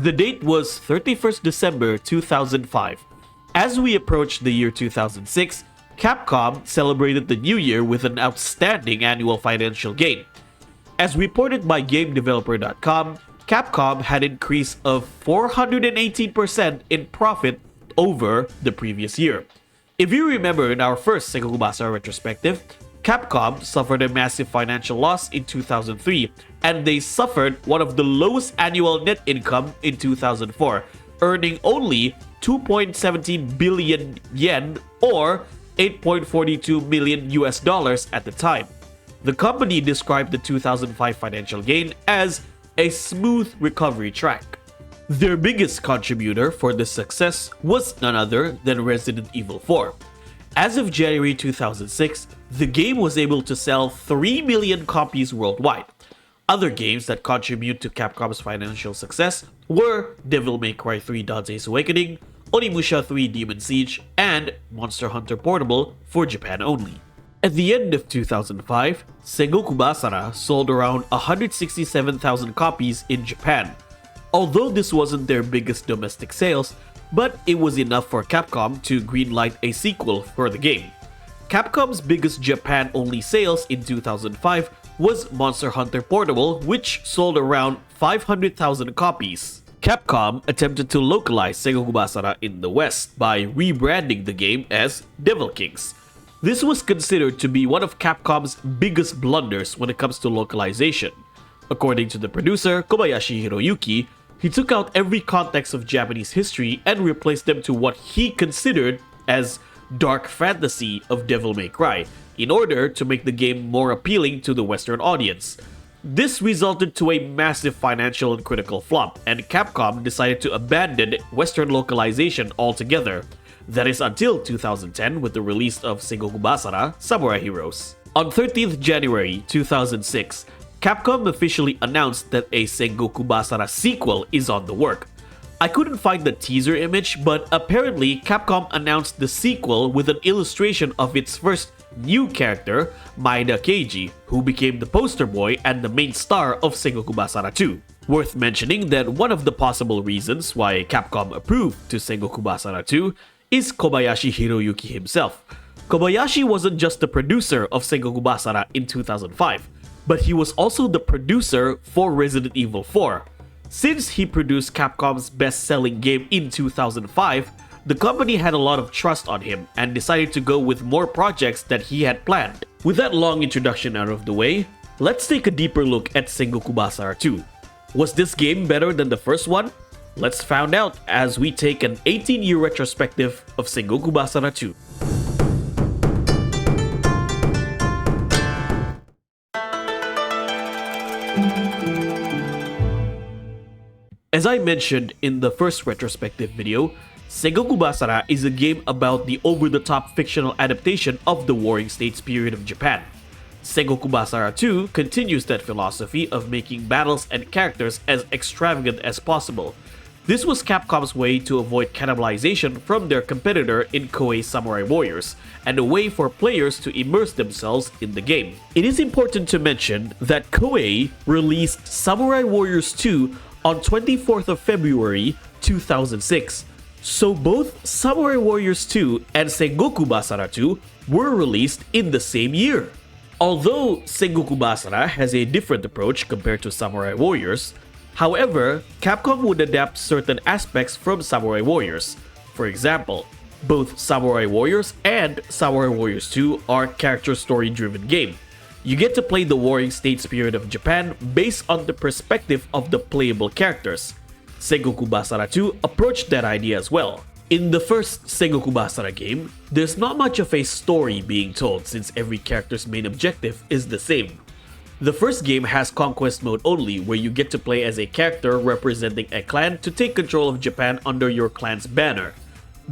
The date was 31st December 2005. As we approached the year 2006, Capcom celebrated the new year with an outstanding annual financial gain. As reported by GameDeveloper.com, Capcom had an increase of 418% in profit over the previous year. If you remember in our first Sengoku Basara retrospective, Capcom suffered a massive financial loss in 2003, and they suffered one of the lowest annual net income in 2004, earning only 2.17 billion yen or 8.42 million US dollars at the time. The company described the 2005 financial gain as a smooth recovery track. Their biggest contributor for this success was none other than Resident Evil 4. As of January 2006, the game was able to sell 3 million copies worldwide. Other games that contribute to Capcom's financial success were Devil May Cry 3 Dante's Awakening, Onimusha 3 Demon Siege, and Monster Hunter Portable for Japan only. At the end of 2005, Sengoku Basara sold around 167,000 copies in Japan. Although this wasn't their biggest domestic sales, but it was enough for Capcom to greenlight a sequel for the game. Capcom's biggest Japan-only sales in 2005 was Monster Hunter Portable, which sold around 500,000 copies. Capcom attempted to localize Sengoku Basara in the West by rebranding the game as Devil Kings. This was considered to be one of Capcom's biggest blunders when it comes to localization. According to the producer, Kobayashi Hiroyuki, he took out every context of Japanese history and replaced them to what he considered as dark fantasy of Devil May Cry in order to make the game more appealing to the Western audience. This resulted to a massive financial and critical flop, and Capcom decided to abandon Western localization altogether. That is until 2010 with the release of Sengoku Basara Samurai Heroes. On 13th January 2006, Capcom officially announced that a Sengoku Basara sequel is on the work. I couldn't find the teaser image, but apparently Capcom announced the sequel with an illustration of its first new character, Maeda Keiji, who became the poster boy and the main star of Sengoku Basara 2. Worth mentioning that one of the possible reasons why Capcom approved to Sengoku Basara 2 is Kobayashi Hiroyuki himself. Kobayashi wasn't just the producer of Sengoku Basara in 2005, but he was also the producer for Resident Evil 4. Since he produced Capcom's best-selling game in 2005, the company had a lot of trust on him and decided to go with more projects that he had planned. With that long introduction out of the way, let's take a deeper look at Sengoku Basara 2. Was this game better than the first one? Let's find out as we take an 18-year retrospective of Sengoku Basara 2. As I mentioned in the first retrospective video, Sengoku Basara is a game about the over-the-top fictional adaptation of the Warring States period of Japan. Sengoku Basara 2 continues that philosophy of making battles and characters as extravagant as possible. This was Capcom's way to avoid cannibalization from their competitor in Koei Samurai Warriors, and a way for players to immerse themselves in the game. It is important to mention that Koei released Samurai Warriors 2 on 24th of February 2006, so both Samurai Warriors 2 and Sengoku Basara 2 were released in the same year. Although Sengoku Basara has a different approach compared to Samurai Warriors, however, Capcom would adapt certain aspects from Samurai Warriors. For example, both Samurai Warriors and Samurai Warriors 2 are character story-driven game. You get to play the Warring States period of Japan based on the perspective of the playable characters. Sengoku Basara 2 approached that idea as well. In the first Sengoku Basara game, there's not much of a story being told since every character's main objective is the same. The first game has Conquest mode only, where you get to play as a character representing a clan to take control of Japan under your clan's banner.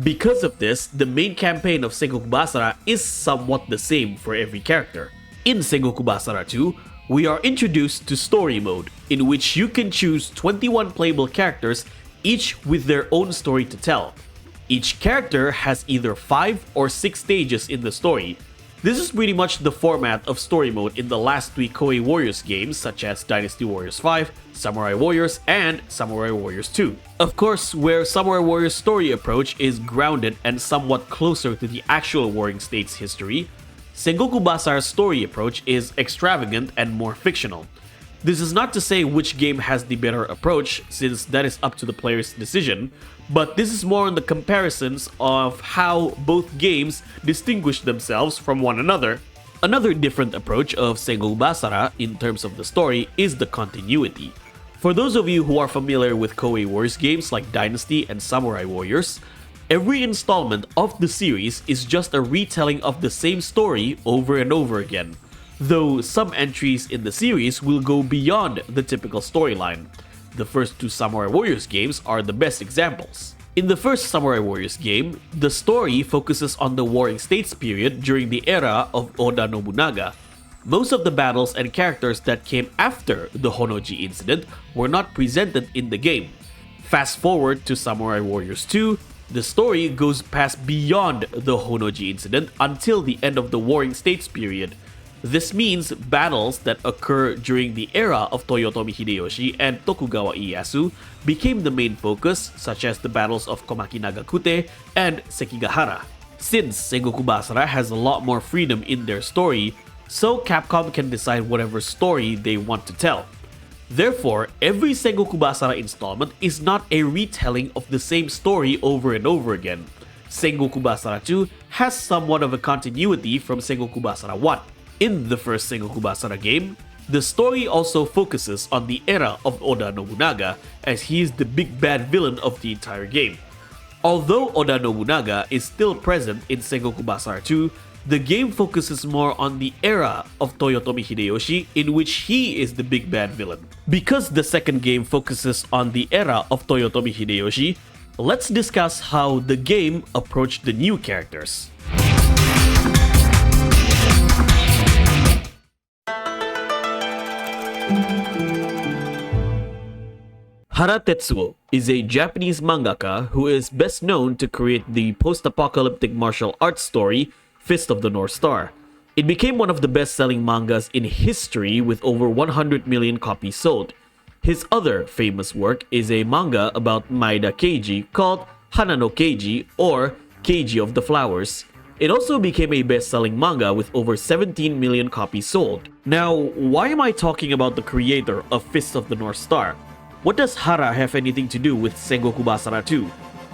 Because of this, the main campaign of Sengoku Basara is somewhat the same for every character. In Sengoku Basara 2, we are introduced to Story Mode, in which you can choose 21 playable characters, each with their own story to tell. Each character has either 5 or 6 stages in the story. This is pretty much the format of Story Mode in the last 3 Koei Warriors games such as Dynasty Warriors 5, Samurai Warriors, and Samurai Warriors 2. Of course, where Samurai Warriors' story approach is grounded and somewhat closer to the actual Warring States history, Sengoku Basara's story approach is extravagant and more fictional. This is not to say which game has the better approach, since that is up to the player's decision, but this is more on the comparisons of how both games distinguish themselves from one another. Another different approach of Sengoku Basara in terms of the story is the continuity. For those of you who are familiar with Koei Warriors games like Dynasty and Samurai Warriors, every installment of the series is just a retelling of the same story over and over again, though some entries in the series will go beyond the typical storyline. The first two Samurai Warriors games are the best examples. In the first Samurai Warriors game, the story focuses on the Warring States period during the era of Oda Nobunaga. Most of the battles and characters that came after the Honnoji incident were not presented in the game. Fast forward to Samurai Warriors 2, the story goes past beyond the Honnoji incident until the end of the Warring States period. This means battles that occur during the era of Toyotomi Hideyoshi and Tokugawa Ieyasu became the main focus, such as the battles of Komaki Nagakute and Sekigahara. Since Sengoku Basara has a lot more freedom in their story, so Capcom can decide whatever story they want to tell. Therefore, every Sengoku Basara installment is not a retelling of the same story over and over again. Sengoku Basara 2 has somewhat of a continuity from Sengoku Basara 1. In the first Sengoku Basara game, the story also focuses on the era of Oda Nobunaga, as he is the big bad villain of the entire game. Although Oda Nobunaga is still present in Sengoku Basara 2, the game focuses more on the era of Toyotomi Hideyoshi, in which he is the big bad villain. Because the second game focuses on the era of Toyotomi Hideyoshi, let's discuss how the game approached the new characters. Hara Tetsuo is a Japanese mangaka who is best known to create the post-apocalyptic martial arts story Fist of the North Star. It became one of the best-selling mangas in history with over 100 million copies sold. His other famous work is a manga about Maeda Keiji called Hana no Keiji, or Keiji of the Flowers. It also became a best-selling manga with over 17 million copies sold. Now, why am I talking about the creator of Fist of the North Star? What does Hara have anything to do with Sengoku Basara 2?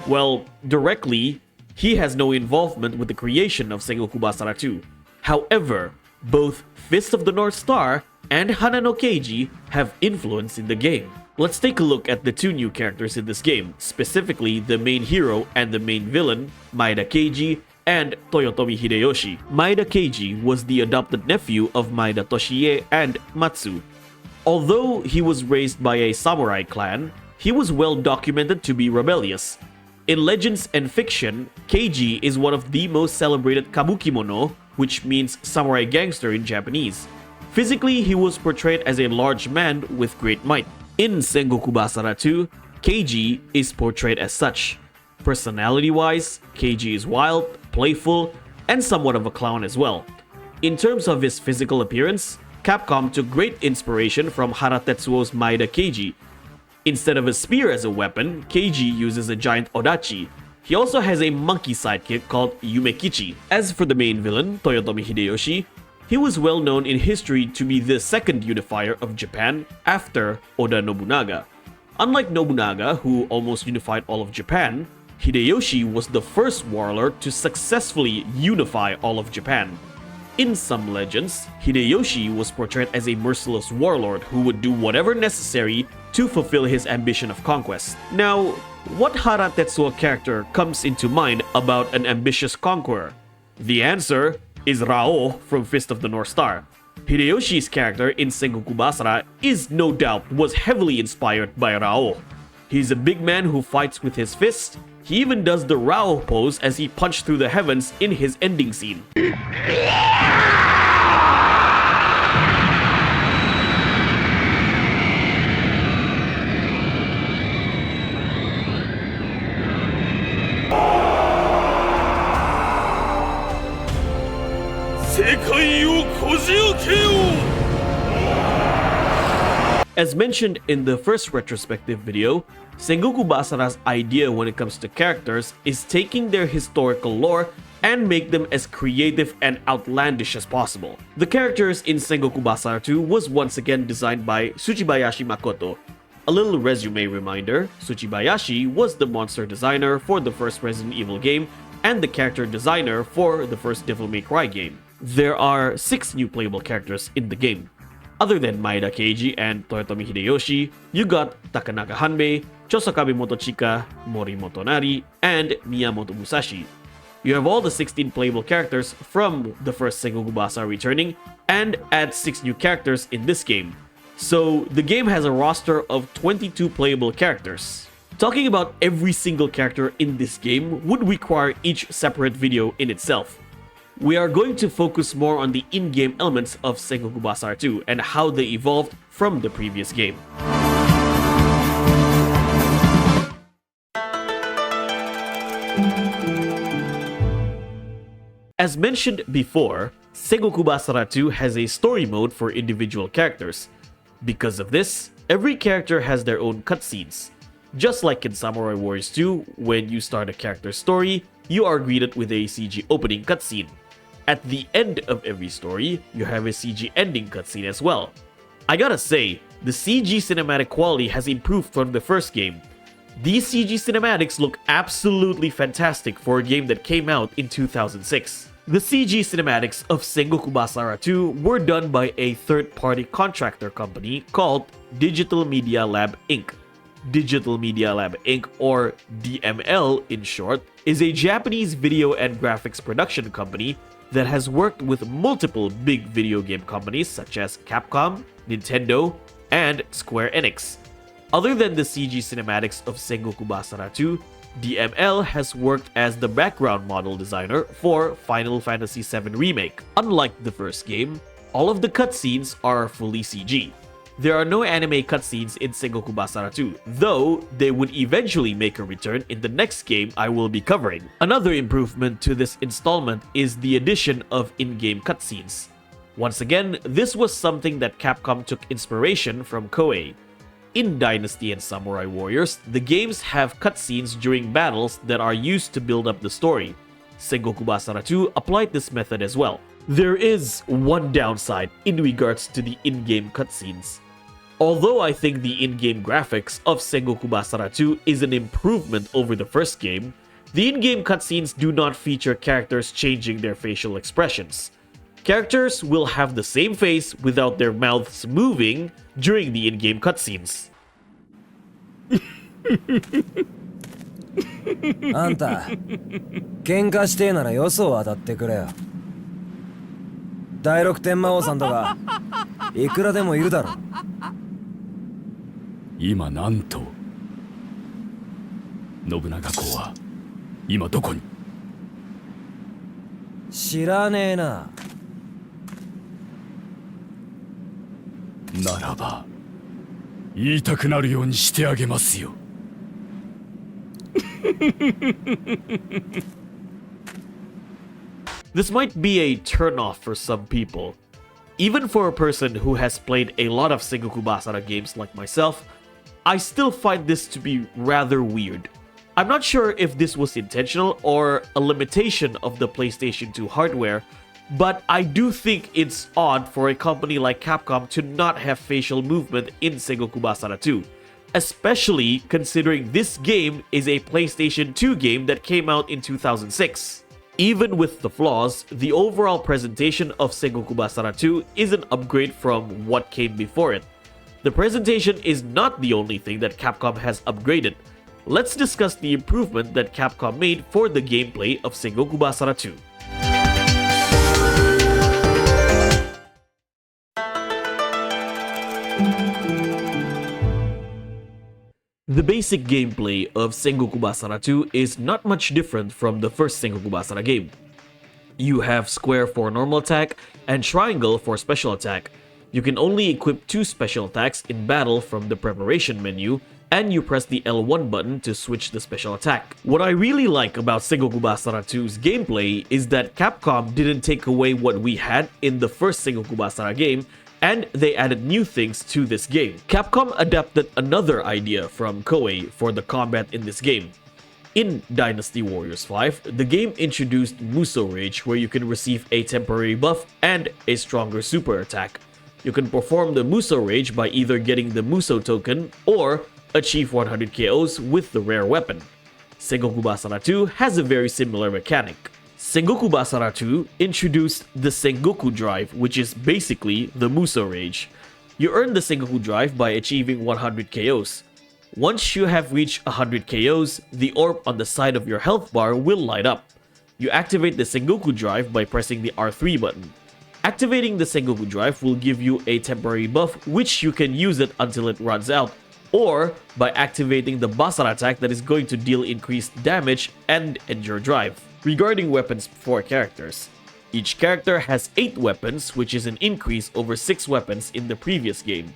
Well, directly, he has no involvement with the creation of Sengoku Basara 2. However, both Fist of the North Star and Hana no Keiji have influence in the game. Let's take a look at the two new characters in this game, specifically the main hero and the main villain, Maeda Keiji and Toyotomi Hideyoshi. Maeda Keiji was the adopted nephew of Maeda Toshie and Matsu. Although he was raised by a samurai clan, he was well documented to be rebellious. In legends and fiction, Keiji is one of the most celebrated kabukimono, which means samurai gangster in Japanese. Physically, he was portrayed as a large man with great might. In Sengoku Basara 2, Keiji is portrayed as such. Personality-wise, Keiji is wild, playful, and somewhat of a clown as well. In terms of his physical appearance, Capcom took great inspiration from Hara Tetsuo's Maeda Keiji. Instead of a spear as a weapon, Keiji uses a giant odachi. He also has a monkey sidekick called Yumekichi. As for the main villain, Toyotomi Hideyoshi, he was well known in history to be the second unifier of Japan after Oda Nobunaga. Unlike Nobunaga, who almost unified all of Japan, Hideyoshi was the first warlord to successfully unify all of Japan. In some legends, Hideyoshi was portrayed as a merciless warlord who would do whatever necessary to fulfill his ambition of conquest. Now, what Hara Tetsuo character comes into mind about an ambitious conqueror? The answer is Rao from Fist of the North Star. Hideyoshi's character in Sengoku Basara no doubt was heavily inspired by Rao. He's a big man who fights with his fist. He even does the Rao pose as he punched through the heavens in his ending scene. As mentioned in the first retrospective video, Sengoku Basara's idea when it comes to characters is taking their historical lore and make them as creative and outlandish as possible. The characters in Sengoku Basara 2 was once again designed by Tsuchibayashi Makoto. A little resume reminder, Tsuchibayashi was the monster designer for the first Resident Evil game and the character designer for the first Devil May Cry game. There are 6 new playable characters in the game. Other than Maeda Keiji and Toyotomi Hideyoshi, you got Takanaka Hanbei, Chosakabe Motochika, Mori Motonari, and Miyamoto Musashi. You have all the 16 playable characters from the first Sengoku Basara returning, and add 6 new characters in this game. So the game has a roster of 22 playable characters. Talking about every single character in this game would require each separate video in itself. We are going to focus more on the in-game elements of Sengoku Basara 2 and how they evolved from the previous game. As mentioned before, Sengoku Basara 2 has a story mode for individual characters. Because of this, every character has their own cutscenes. Just like in Samurai Warriors 2, when you start a character's story, you are greeted with a CG opening cutscene. At the end of every story, you have a CG ending cutscene as well. I gotta say, the CG cinematic quality has improved from the first game. These CG cinematics look absolutely fantastic for a game that came out in 2006. The CG cinematics of Sengoku Basara 2 were done by a third-party contractor company called Digital Media Lab Inc. Digital Media Lab Inc., or DML in short, is a Japanese video and graphics production company that has worked with multiple big video game companies such as Capcom, Nintendo, and Square Enix. Other than the CG cinematics of Sengoku Basara 2, DML has worked as the background model designer for Final Fantasy VII Remake. Unlike the first game, all of the cutscenes are fully CG. There are no anime cutscenes in Sengoku Basara 2, though they would eventually make a return in the next game I will be covering. Another improvement to this installment is the addition of in-game cutscenes. Once again, this was something that Capcom took inspiration from Koei. In Dynasty and Samurai Warriors, the games have cutscenes during battles that are used to build up the story. Sengoku Basara 2 applied this method as well. There is one downside in regards to the in-game cutscenes. Although I think the in-game graphics of Sengoku Basara 2 is an improvement over the first game, the in-game cutscenes do not feature characters changing their facial expressions. Characters will have the same face without their mouths moving during the in-game cutscenes. あんた、喧嘩してえならよそを当たってくれよ。第六天魔王さんとかいくらでもいるだろ。今なんと信長公は今どこに？知らねえな。ならば言いたくなるようにしてあげますよ。This might be a turn-off for some people. Even for a person who has played a lot of Sengoku Basara games like myself, I still find this to be rather weird. I'm not sure if this was intentional or a limitation of the PlayStation 2 hardware, but I do think it's odd for a company like Capcom to not have facial movement in Sengoku Basara 2, especially considering this game is a PlayStation 2 game that came out in 2006. Even with the flaws, the overall presentation of Sengoku Basara 2 is an upgrade from what came before it. The presentation is not the only thing that Capcom has upgraded. Let's discuss the improvement that Capcom made for the gameplay of Sengoku Basara 2. The basic gameplay of Sengoku Basara 2 is not much different from the first Sengoku Basara game. You have square for normal attack and triangle for special attack. You can only equip 2 special attacks in battle from the preparation menu, and you press the L1 button to switch the special attack. What I really like about Sengoku Basara 2's gameplay is that Capcom didn't take away what we had in the first Sengoku Basara game and they added new things to this game. Capcom adapted another idea from Koei for the combat in this game. In Dynasty Warriors 5, the game introduced Muso Rage, where you can receive a temporary buff and a stronger super attack. You can perform the Muso Rage by either getting the Muso token or achieve 100 KOs with the rare weapon. Sengoku Basara 2 has a very similar mechanic. Sengoku Basara 2 introduced the Sengoku Drive, which is basically the Muso Rage. You earn the Sengoku Drive by achieving 100 KOs. Once you have reached 100 KOs, the orb on the side of your health bar will light up. You activate the Sengoku Drive by pressing the R3 button. Activating the Sengoku Drive will give you a temporary buff, which you can use it until it runs out, or by activating the Basara attack that is going to deal increased damage and end your drive. Regarding weapons for characters, each character has 8 weapons, which is an increase over 6 weapons in the previous game.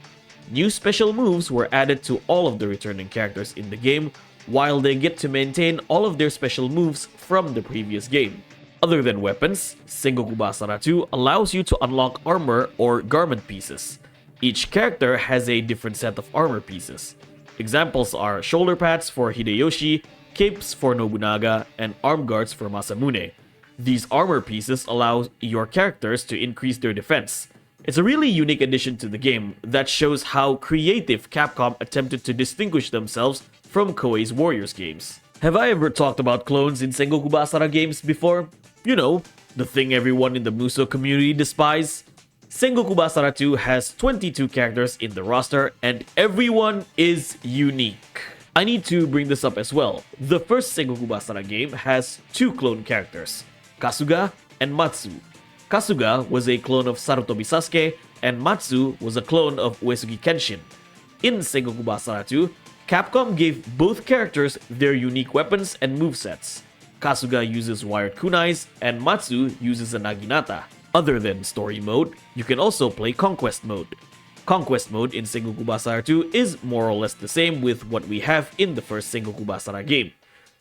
New special moves were added to all of the returning characters in the game, while they get to maintain all of their special moves from the previous game. Other than weapons, Sengoku Basara 2 allows you to unlock armor or garment pieces. Each character has a different set of armor pieces. Examples are shoulder pads for Hideyoshi, capes for Nobunaga, and arm guards for Masamune. These armor pieces allow your characters to increase their defense. It's a really unique addition to the game that shows how creative Capcom attempted to distinguish themselves from Koei's Warriors games. Have I ever talked about clones in Sengoku Basara games before? You know, the thing everyone in the Muso community despise? Sengoku Basara 2 has 22 characters in the roster and everyone is unique. I need to bring this up as well. The first Sengoku Basara game has 2 clone characters, Kasuga and Matsu. Kasuga was a clone of Sarutobi Sasuke, and Matsu was a clone of Uesugi Kenshin. In Sengoku Basara 2, Capcom gave both characters their unique weapons and movesets. Kasuga uses wired kunais, and Matsu uses a naginata. Other than story mode, you can also play Conquest mode. Conquest mode in Sengoku Basara 2 is more or less the same with what we have in the first Sengoku Basara game.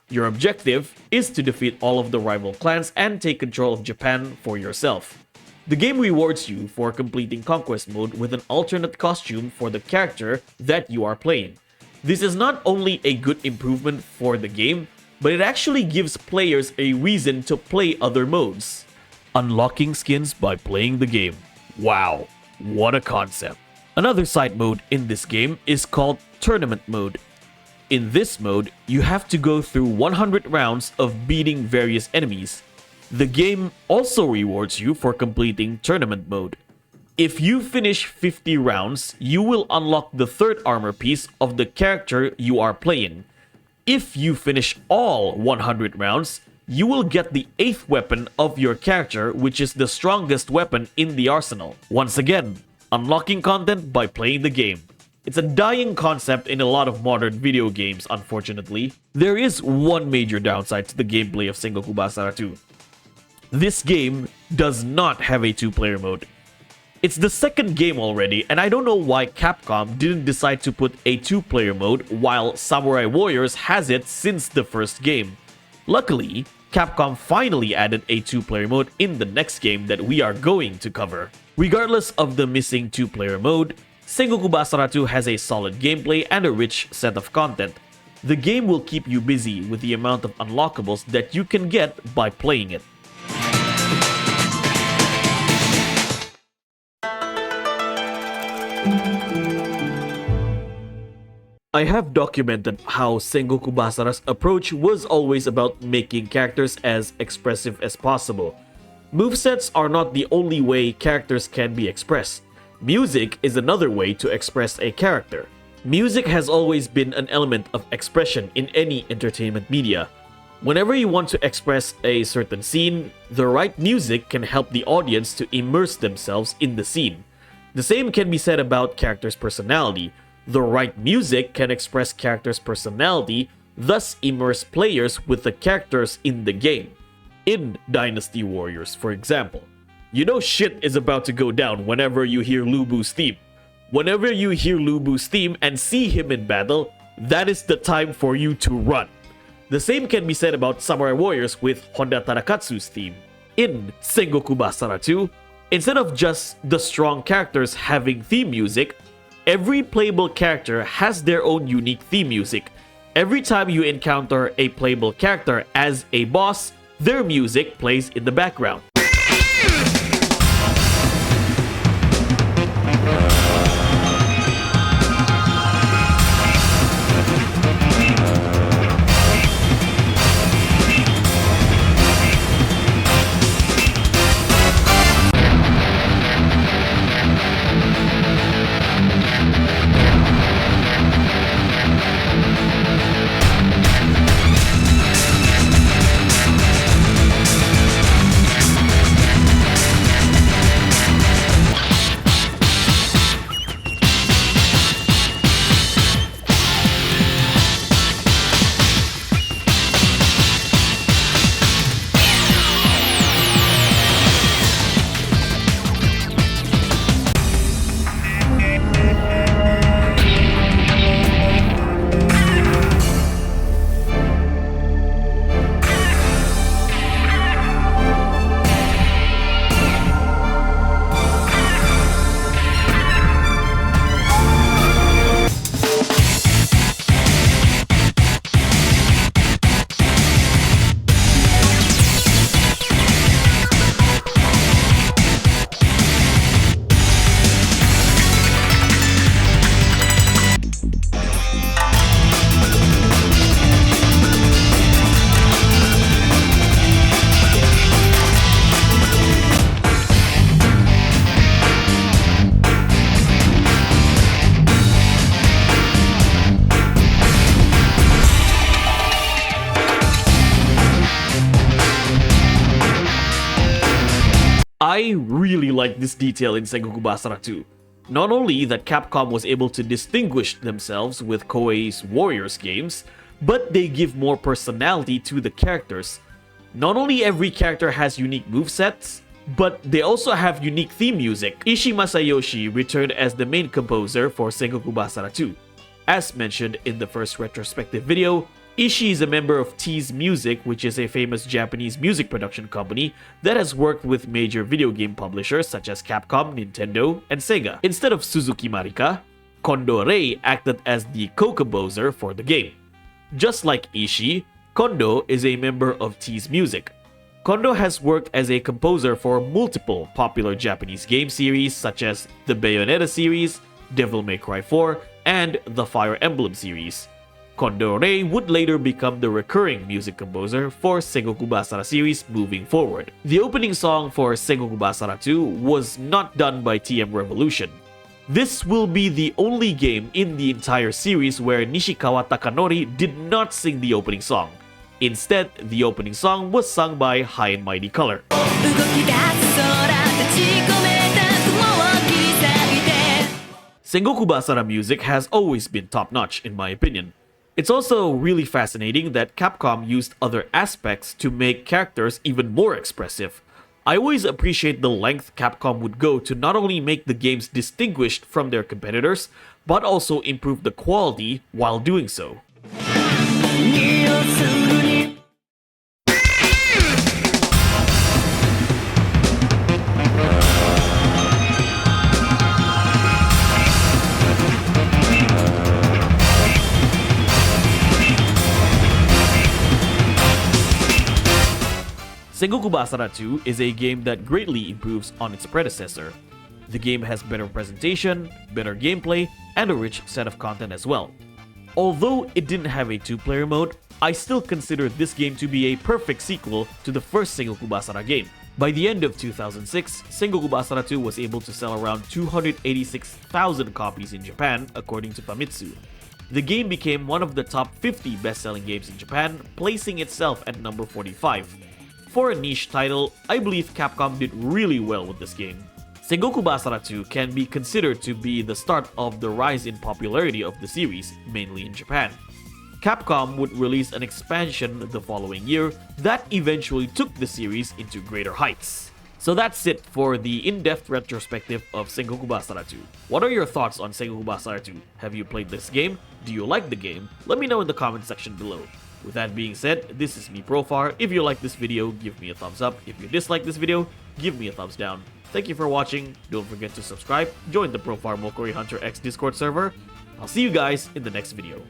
Your objective is to defeat all of the rival clans and take control of Japan for yourself. The game rewards you for completing Conquest mode with an alternate costume for the character that you are playing. This is not only a good improvement for the game, but it actually gives players a reason to play other modes. Unlocking skins by playing the game. Wow, what a concept. Another side mode in this game is called Tournament mode. In this mode, you have to go through 100 rounds of beating various enemies. The game also rewards you for completing Tournament mode. If you finish 50 rounds, you will unlock the 3rd armor piece of the character you are playing. If you finish all 100 rounds, you will get the 8th weapon of your character, which is the strongest weapon in the arsenal. Once again, unlocking content by playing the game. It's a dying concept in a lot of modern video games, unfortunately. There is one major downside to the gameplay of Sengoku Basara 2. This game does not have a 2-player mode. It's the 2nd game already, and I don't know why Capcom didn't decide to put a 2-player mode while Samurai Warriors has it since the first game. Luckily, Capcom finally added a 2-player mode in the next game that we are going to cover. Regardless of the missing 2-player mode, Sengoku Basara 2 has a solid gameplay and a rich set of content. The game will keep you busy with the amount of unlockables that you can get by playing it. I have documented how Sengoku Basara's approach was always about making characters as expressive as possible. Movesets are not the only way characters can be expressed. Music is another way to express a character. Music has always been an element of expression in any entertainment media. Whenever you want to express a certain scene, the right music can help the audience to immerse themselves in the scene. The same can be said about characters' personality. The right music can express characters' personality, thus immerse players with the characters in the game. In Dynasty Warriors, for example, you know shit is about to go down whenever you hear Lu Bu's theme. Whenever you hear Lu Bu's theme and see him in battle, that is the time for you to run. The same can be said about Samurai Warriors with Honda Tadakatsu's theme. In Sengoku Basara 2, Instead of just the strong characters having theme music, every playable character has their own unique theme music. Every time you encounter a playable character as a boss, their music plays in the background. I really like this detail in Sengoku Basara 2. Not only that Capcom was able to distinguish themselves with Koei's Warriors games, but they give more personality to the characters. Not only every character has unique movesets, but they also have unique theme music. Ishii Masayoshi returned as the main composer for Sengoku Basara 2. As mentioned in the first retrospective video, Ishii is a member of T's Music, which is a famous Japanese music production company that has worked with major video game publishers such as Capcom, Nintendo, and Sega. Instead of Suzuki Marika, Kondo Rei acted as the co-composer for the game. Just like Ishii, Kondo is a member of T's Music. Kondo has worked as a composer for multiple popular Japanese game series such as the Bayonetta series, Devil May Cry 4, and the Fire Emblem series. Kondo Rei would later become the recurring music composer for Sengoku Basara series moving forward. The opening song for Sengoku Basara 2 was not done by TM Revolution. This will be the only game in the entire series where Nishikawa Takanori did not sing the opening song. Instead, the opening song was sung by High and Mighty Color. Sengoku Basara music has always been top-notch in my opinion. It's also really fascinating that Capcom used other aspects to make characters even more expressive. I always appreciate the length Capcom would go to not only make the games distinguished from their competitors, but also improve the quality while doing so. Sengoku Basara 2 is a game that greatly improves on its predecessor. The game has better presentation, better gameplay, and a rich set of content as well. Although it didn't have a two-player mode, I still consider this game to be a perfect sequel to the first Sengoku Basara game. By the end of 2006, Sengoku Basara 2 was able to sell around 286,000 copies in Japan, according to Famitsu. The game became one of the top 50 best-selling games in Japan, placing itself at number 45. For a niche title, I believe Capcom did really well with this game. Sengoku Basara 2 can be considered to be the start of the rise in popularity of the series, mainly in Japan. Capcom would release an expansion the following year that eventually took the series into greater heights. So that's it for the in-depth retrospective of Sengoku Basara 2. What are your thoughts on Sengoku Basara 2? Have you played this game? Do you like the game? Let me know in the comment section below. With that being said, this is me Profar. If you like this video, give me a thumbs up. If you dislike this video, give me a thumbs down. Thank you for watching. Don't forget to subscribe, join the Profar Mokori Hunter X Discord server. I'll see you guys in the next video.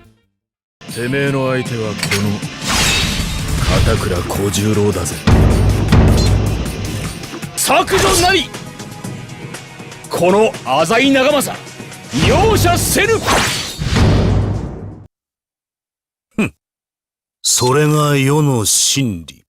てめえの相手はこの片倉小十郎だぜ。削除なりこの浅井長政容赦せぬ。それが世の真理。